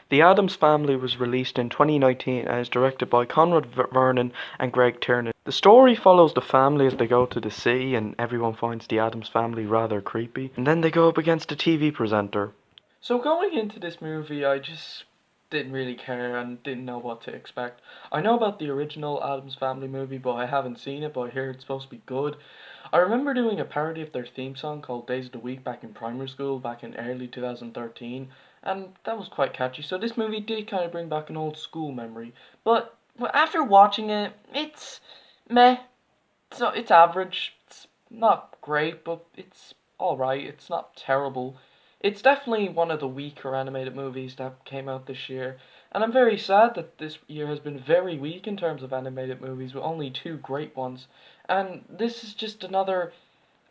The Addams Family was released in 2019 and is directed by Conrad Vernon and Greg Tiernan. The story follows the family as they go to the sea, and everyone finds the Addams Family rather creepy. And then they go up against a TV presenter. So going into this movie, I just didn't really care and didn't know what to expect. I know about the original Addams Family movie, but I haven't seen it, but I hear it's supposed to be good. I remember doing a parody of their theme song called Days of the Week back in primary school, back in early 2013, and that was quite catchy. So this movie did kind of bring back an old school memory. But after watching it, it's meh. So it's average. It's not great, but it's alright. It's not terrible. It's definitely one of the weaker animated movies that came out this year. And I'm very sad that this year has been very weak in terms of animated movies, with only two great ones. And this is just another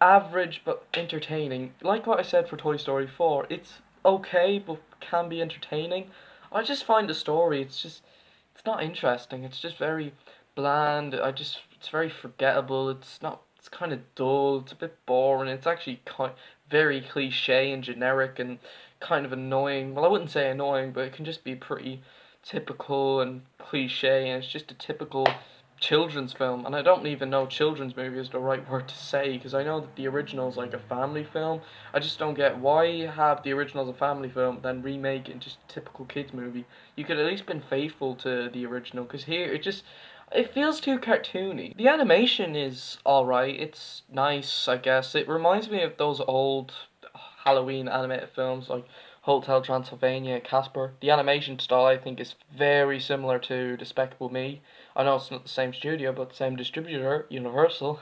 average but entertaining. Like what I said for Toy Story 4, it's okay but can be entertaining. I just find the story, it's not interesting. It's just very bland. It's very forgettable. It's kind of dull. It's a bit boring. It's actually very cliche and generic and kind of annoying. Well, I wouldn't say annoying, but it can just be pretty typical and cliche, and it's just a typical children's film. And I don't even know children's movie is the right word to say, because I know that the original is like a family film. I just don't get why have the original as a family film, then remake it into just a typical kids movie. You could at least been faithful to the original, because here it feels too cartoony. The animation is alright, it's nice, I guess. It reminds me of those old Halloween animated films like Hotel Transylvania, Casper. The animation style, I think, is very similar to Despicable Me. I know it's not the same studio, but the same distributor, Universal.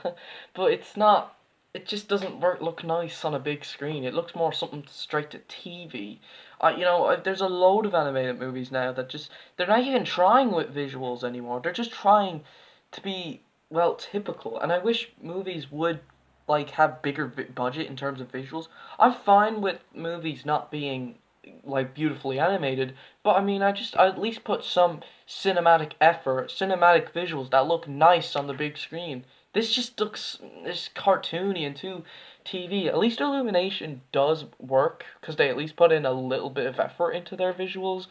But it just doesn't look nice on a big screen. It looks more something straight to TV. There's a load of animated movies now that they're not even trying with visuals anymore. They're just trying to be, well, typical. And I wish movies would, like, have bigger budget in terms of visuals. I'm fine with movies not being, like, beautifully animated, but I mean, I at least put some cinematic effort, cinematic visuals that look nice on the big screen. This just looks this cartoony and too TV. At least Illumination does work, because they at least put in a little bit of effort into their visuals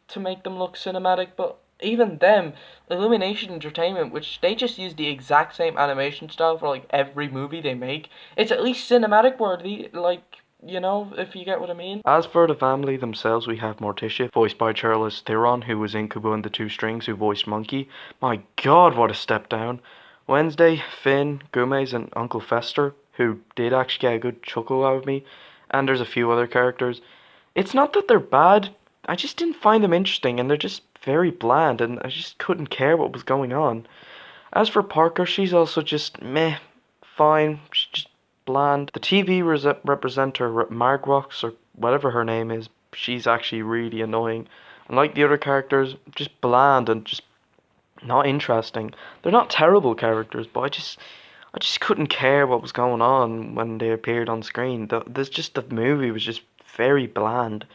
to make them look cinematic, but even them, Illumination Entertainment, which they just use the exact same animation style for like every movie they make, it's at least cinematic worthy, like, if you get what I mean. As for the family themselves, we have Morticia, voiced by Charlize Theron, who was in Kubo and the Two Strings, who voiced Monkey. My god, what a step down. Wednesday, Finn, Gomez, and Uncle Fester, who did actually get a good chuckle out of me. And there's a few other characters. It's not that they're bad, I just didn't find them interesting, and they're just very bland, and I just couldn't care what was going on. As for Parker, she's also just meh, fine, she's just bland. The TV representer, Margrox, or whatever her name is, she's actually really annoying. And like the other characters, just bland and just not interesting. They're not terrible characters, but I just couldn't care what was going on when they appeared on screen. The movie was just very bland.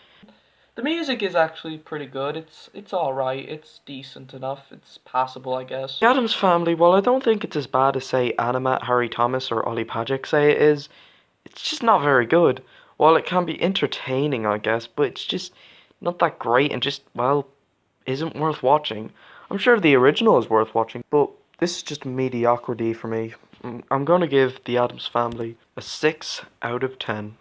The music is actually pretty good. It's alright. It's decent enough. It's passable, I guess. The Addams Family, while I don't think it's as bad as, say, Animat, Harry Thomas, or Ollie Pagic say it is, it's just not very good. While it can be entertaining, I guess, but it's just not that great and just, well, isn't worth watching. I'm sure the original is worth watching, but this is just mediocrity for me. I'm gonna give The Addams Family a 6 out of 10.